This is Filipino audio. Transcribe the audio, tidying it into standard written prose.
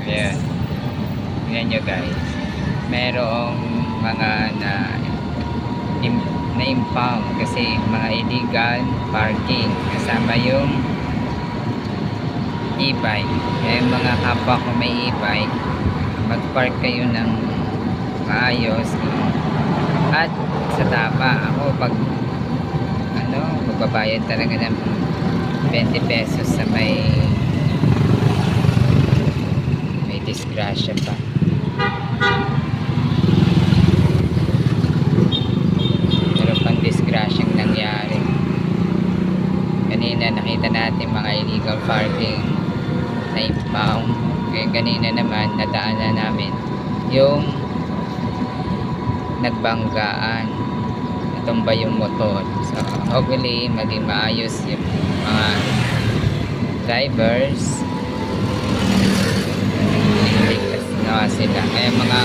Ayan. Tingnan nyo guys. Merong mga na-impound kasi mga illegal parking. Kasama yung e-bike. Kaya yung mga kapwa ko may e-bike, mag-park kayo ng maayos at sa tama. Ako pag magbabayad talaga ng 20 pesos sa may disgrasya pa. Pero pang disgrasyang nangyari. Kanina nakita natin mga illegal parking na impound. Kaya kanina naman nadaanan namin yung nagbanggaan, natumba yung motor. So hopefully maging maayos yung mga drivers, ligtas na sila. Kaya mga